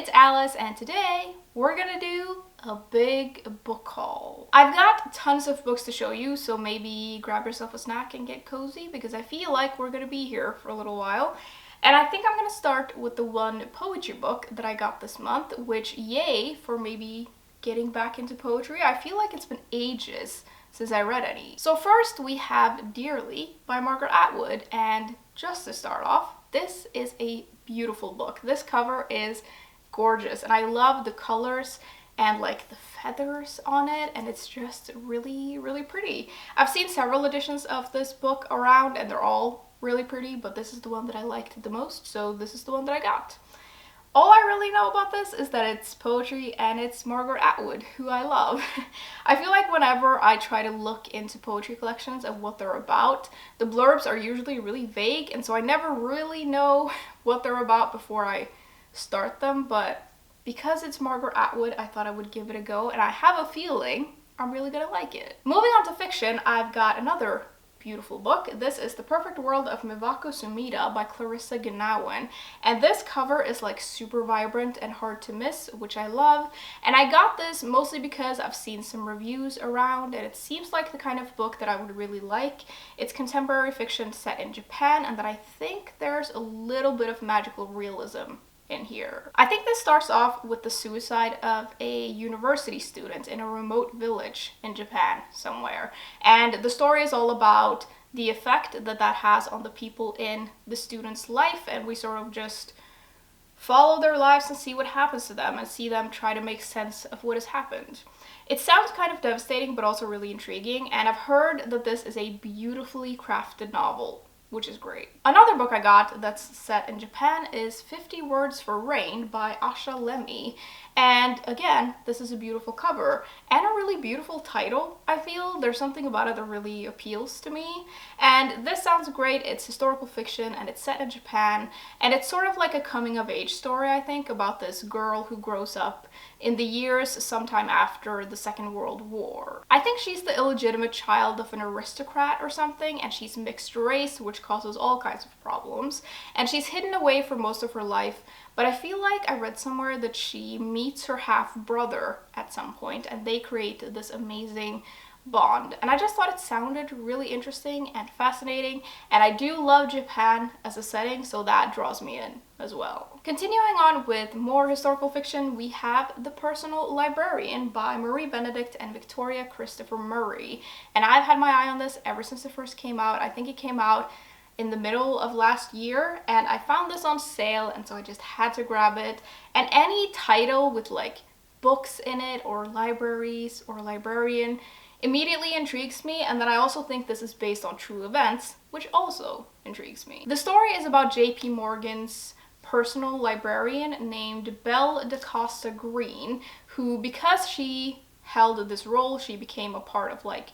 it's Alice, and today we're gonna do a big book haul. I've got tons of books to show you, so maybe grab yourself a snack and get cozy because I feel like we're gonna be here for a little while. And I think I'm gonna start with the one poetry book that I got this month, which yay for maybe getting back into poetry. I feel like it's been ages since I read any. So first we have Dearly by Margaret Atwood, and just to start off, this is a beautiful book. This cover is gorgeous and I love the colors and like the feathers on it, and it's just really pretty. I've seen several editions of this book around and they're all really pretty, but this is the one that I liked the most, so this is the one that I got. All I really know about this is that it's poetry and it's Margaret Atwood, who I love. I feel like whenever I try to look into poetry collections and what they're about, the blurbs are usually really vague, and so I never really know what they're about before I start them, but because it's Margaret Atwood, I thought I would give it a go, and I have a feeling I'm really gonna like it. Moving on to fiction, I've got another beautiful book. This is The Perfect World of Mivako Sumida by Clarissa Gnawen, and this cover is like super vibrant and hard to miss, which I love. And I got this mostly because I've seen some reviews around and it seems like the kind of book that I would really like. It's contemporary fiction set in Japan, and that I think there's a little bit of magical realism in here. I think this starts off with the suicide of a university student in a remote village in Japan somewhere, and the story is all about the effect that that has on the people in the student's life, and we sort of just follow their lives and see what happens to them and see them try to make sense of what has happened. It sounds kind of devastating but also really intriguing, and I've heard that this is a beautifully crafted novel, which is great. Another book I got that's set in Japan is 50 Words for Rain by Asha Lemi. And again, this is a beautiful cover and a really beautiful title. I feel there's something about it that really appeals to me. And this sounds great. It's historical fiction and it's set in Japan. And it's sort of like a coming of age story, I think, about this girl who grows up in the years sometime after the Second World War. I think she's the illegitimate child of an aristocrat or something, and she's mixed race, which causes all kinds of problems. And she's hidden away for most of her life, but I feel like I read somewhere that she meets her half-brother at some point and they create this amazing bond. And I just thought it sounded really interesting and fascinating, and I do love Japan as a setting, so that draws me in as well. Continuing on with more historical fiction, we have The Personal Librarian by Marie Benedict and Victoria Christopher Murray. And I've had my eye on this ever since it first came out. I think it came out in the middle of last year, and I found this on sale, and so I just had to grab it. And any title with like books in it or libraries or librarian immediately intrigues me, and then I also think this is based on true events, which also intrigues me. The story is about J.P. Morgan's personal librarian named Belle DaCosta Green, who, because she held this role, she became a part of like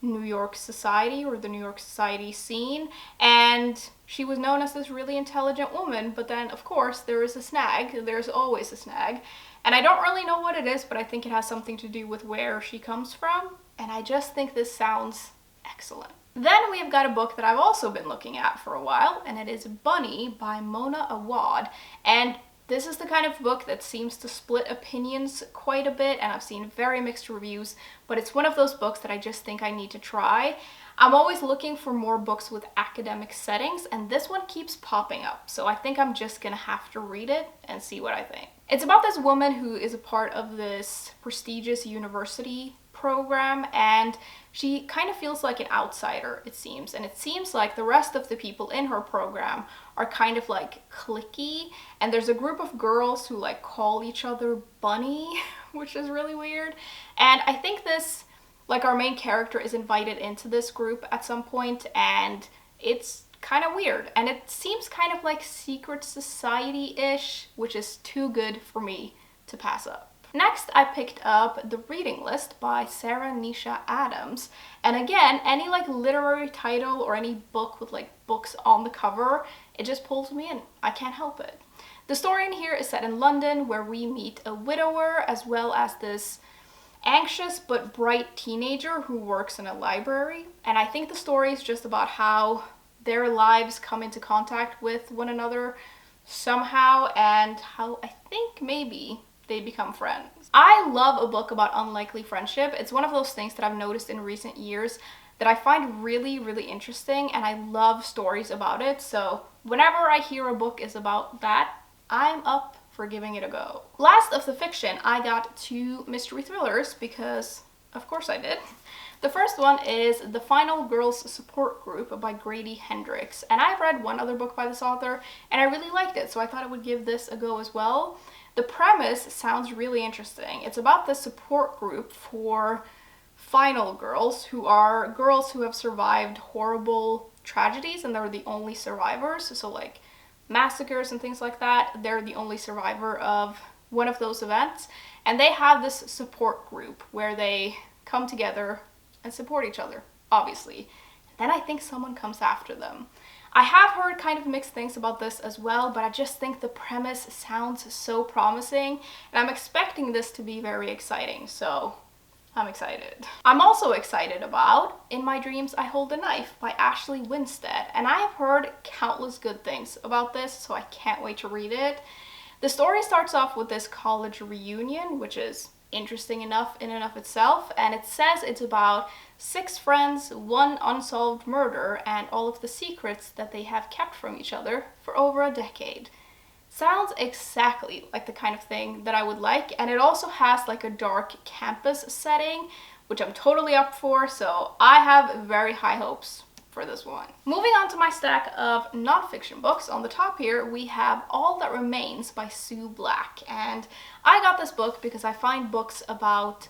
New York society or the New York society scene, and she was known as this really intelligent woman, but then of course there is a snag. There's always a snag, and I don't really know what it is, but I think it has something to do with where she comes from, and I just think this sounds excellent. Then we've got a book that I've also been looking at for a while, and it is Bunny by Mona Awad, and this is the kind of book that seems to split opinions quite a bit, and I've seen very mixed reviews, but it's one of those books that I just think I need to try. I'm always looking for more books with academic settings, and this one keeps popping up, so I think I'm just gonna have to read it and see what I think. It's about this woman who is a part of this prestigious university program, and she kind of feels like an outsider, it seems, and it seems like the rest of the people in her program are kind of like cliquey, and there's a group of girls who like call each other Bunny, which is really weird. And I think this, like, our main character is invited into this group at some point, and it's kind of weird, and it seems kind of like secret society-ish, which is too good for me to pass up. Next, I picked up The Reading List by Sarah Nisha Adams. And again, any like literary title or any book with like books on the cover, it just pulls me in. I can't help it. The story in here is set in London, where we meet a widower as well as this anxious but bright teenager who works in a library. And I think the story is just about how their lives come into contact with one another somehow, and how I think maybe they become friends. I love a book about unlikely friendship. It's one of those things that I've noticed in recent years that I find really, really interesting, and I love stories about it. So whenever I hear a book is about that, I'm up for giving it a go. Last of the fiction, I got 2 mystery thrillers because of course I did. The first one is The Final Girls Support Group by Grady Hendrix. And I've read one other book by this author and I really liked it, so I thought I would give this a go as well. The premise sounds really interesting. It's about the support group for final girls who are girls who have survived horrible tragedies and they're the only survivors. So like massacres and things like that, they're the only survivor of one of those events. And they have this support group where they come together and support each other, obviously. Then I think someone comes after them. I have heard kind of mixed things about this as well, but I just think the premise sounds so promising, and I'm expecting this to be very exciting, so I'm excited. I'm also excited about In My Dreams I Hold a Knife by Ashley Winstead, and I have heard countless good things about this, so I can't wait to read it. The story starts off with this college reunion, which is interesting enough in and of itself, and it says it's about 6 friends, 1 unsolved murder, and all of the secrets that they have kept from each other for over a decade. Sounds exactly like the kind of thing that I would like, and it also has like a dark campus setting, which I'm totally up for, so I have very high hopes for this one. Moving on to my stack of nonfiction books, on the top here we have All That Remains by Sue Black, and I got this book because I find books about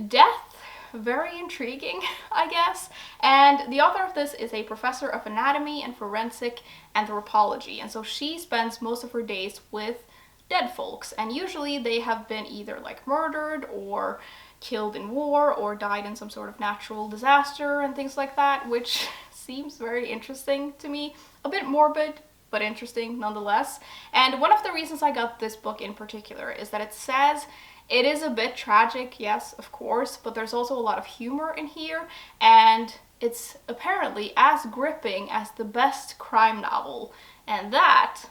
death very intriguing, I guess, and the author of this is a professor of anatomy and forensic anthropology, and so she spends most of her days with dead folks, and usually they have been either like murdered or killed in war or died in some sort of natural disaster and things like that, which seems very interesting to me. A bit morbid, but interesting nonetheless. And one of the reasons I got this book in particular is that it says it is a bit tragic, yes, of course, but there's also a lot of humor in here, and it's apparently as gripping as the best crime novel, and that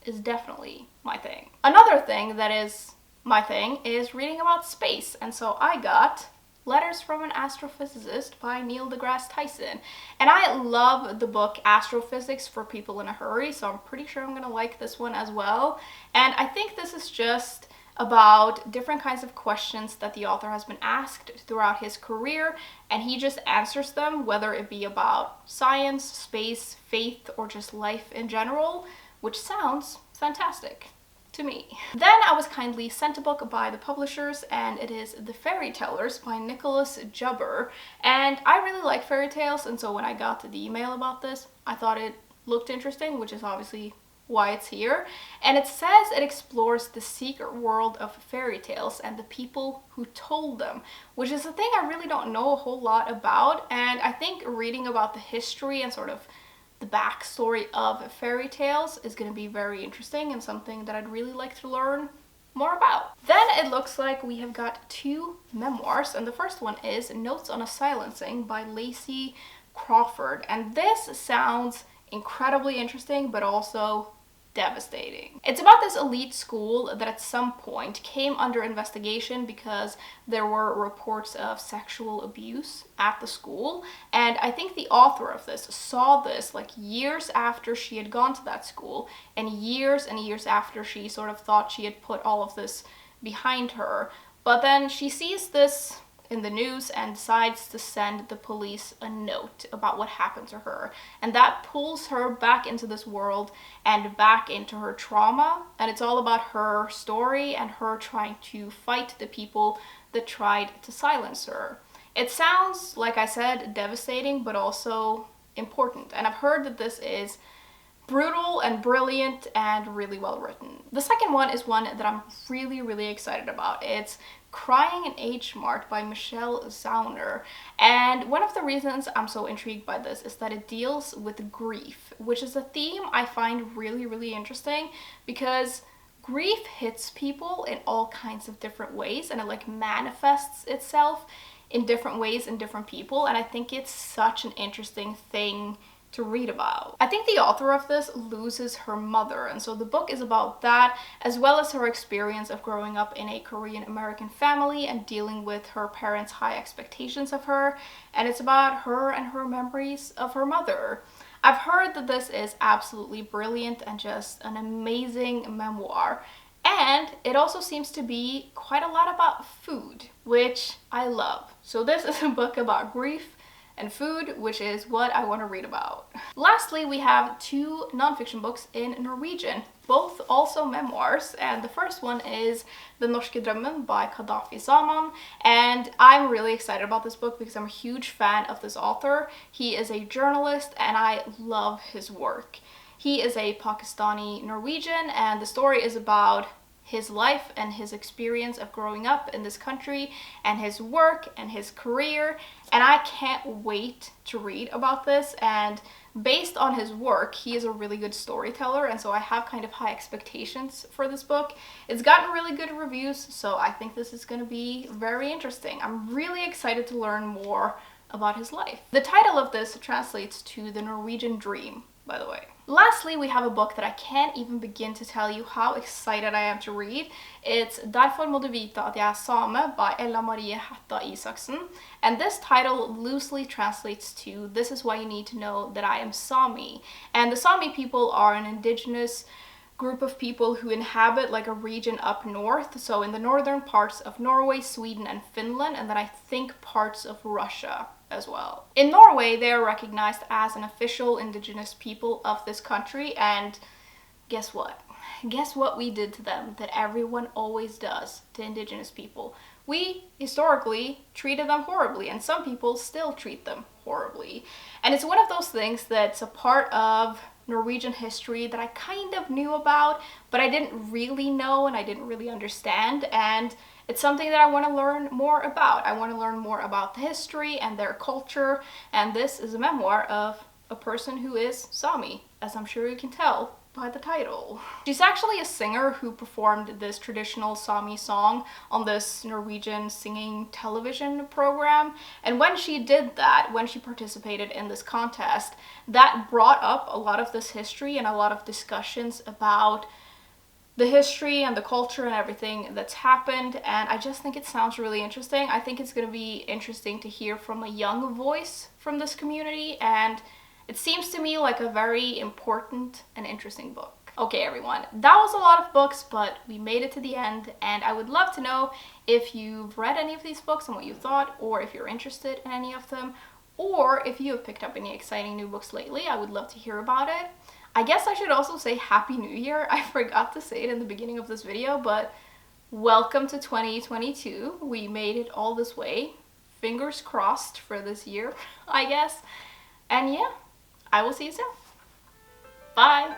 is definitely my thing. Another thing that is my thing is reading about space, and so I got Letters from an Astrophysicist by Neil deGrasse Tyson. And I love the book Astrophysics for People in a Hurry, so I'm pretty sure I'm gonna like this one as well. And I think this is just about different kinds of questions that the author has been asked throughout his career, and he just answers them, whether it be about science, space, faith, or just life in general, which sounds fantastic to me. Then I was kindly sent a book by the publishers, and it is The Fairy Tellers by Nicholas Jubber. And I really like fairy tales, and so when I got the email about this, I thought it looked interesting, which is obviously why it's here. And it says it explores the secret world of fairy tales and the people who told them, which is a thing I really don't know a whole lot about. And I think reading about the history and sort of the backstory of fairy tales is going to be very interesting and something that I'd really like to learn more about. Then it looks like we have got 2 memoirs, and the first one is Notes on a Silencing by Lacey Crawford, and this sounds incredibly interesting but also devastating. It's about this elite school that at some point came under investigation because there were reports of sexual abuse at the school, and I think the author of this saw this like years after she had gone to that school and years after she sort of thought she had put all of this behind her. But then she sees this in the news and decides to send the police a note about what happened to her, and that pulls her back into this world and back into her trauma, and it's all about her story and her trying to fight the people that tried to silence her. It sounds, like I said, devastating but also important, and I've heard that this is brutal and brilliant and really well written. The second one is one that I'm really excited about. It's Crying in H Mart by Michelle Zauner, and one of the reasons I'm so intrigued by this is that it deals with grief, which is a theme I find really interesting because grief hits people in all kinds of different ways, and it like manifests itself in different ways in different people, and I think it's such an interesting thing to read about. I think the author of this loses her mother, and so the book is about that, as well as her experience of growing up in a Korean American family and dealing with her parents' high expectations of her, and it's about her and her memories of her mother. I've heard that this is absolutely brilliant and just an amazing memoir. And it also seems to be quite a lot about food, which I love. So this is a book about grief and food, which is what I want to read about. Lastly, we have two nonfiction books in Norwegian, both also memoirs, and the first one is The Norske Drømmen by Kadafi Zaman, and I'm really excited about this book because I'm a huge fan of this author. He is a journalist and I love his work. He is a Pakistani Norwegian, and the story is about his life and his experience of growing up in this country and his work and his career, and I can't wait to read about this. And based on his work, he is a really good storyteller, and so I have kind of high expectations for this book. It's gotten really good reviews, so I think this is going to be very interesting. I'm really excited to learn more about his life. The title of this translates to The Norwegian Dream, by the way. Lastly, we have a book that I can't even begin to tell you how excited I am to read. It's Derfor må du vite at jeg er same by Ella Marie Hætta Isaksen. And this title loosely translates to This is why you need to know that I am Sami. And the Sami people are an indigenous group of people who inhabit like a region up north, so in the northern parts of Norway, Sweden and Finland, and then I think parts of Russia as well. In Norway, they are recognized as an official indigenous people of this country, and guess what? Guess what we did to them that everyone always does to indigenous people? We historically treated them horribly, and some people still treat them horribly. And it's one of those things that's a part of Norwegian history that I kind of knew about, but I didn't really know and I didn't really understand, and it's something that I want to learn more about. I want to learn more about the history and their culture, and this is a memoir of a person who is Sami, as I'm sure you can tell by the title. She's actually a singer who performed this traditional Sami song on this Norwegian singing television program, and when she did that, when she participated in this contest, that brought up a lot of this history and a lot of discussions about the history and the culture and everything that's happened, and I just think it sounds really interesting. I think it's going to be interesting to hear from a young voice from this community, and it seems to me like a very important and interesting book. Okay everyone, that was a lot of books, but we made it to the end, and I would love to know if you've read any of these books and what you thought, or if you're interested in any of them, or if you have picked up any exciting new books lately. I would love to hear about it. I guess I should also say Happy New Year. I forgot to say it in the beginning of this video, but welcome to 2022. We made it all this way. Fingers crossed for this year, I guess. And yeah, I will see you soon. Bye!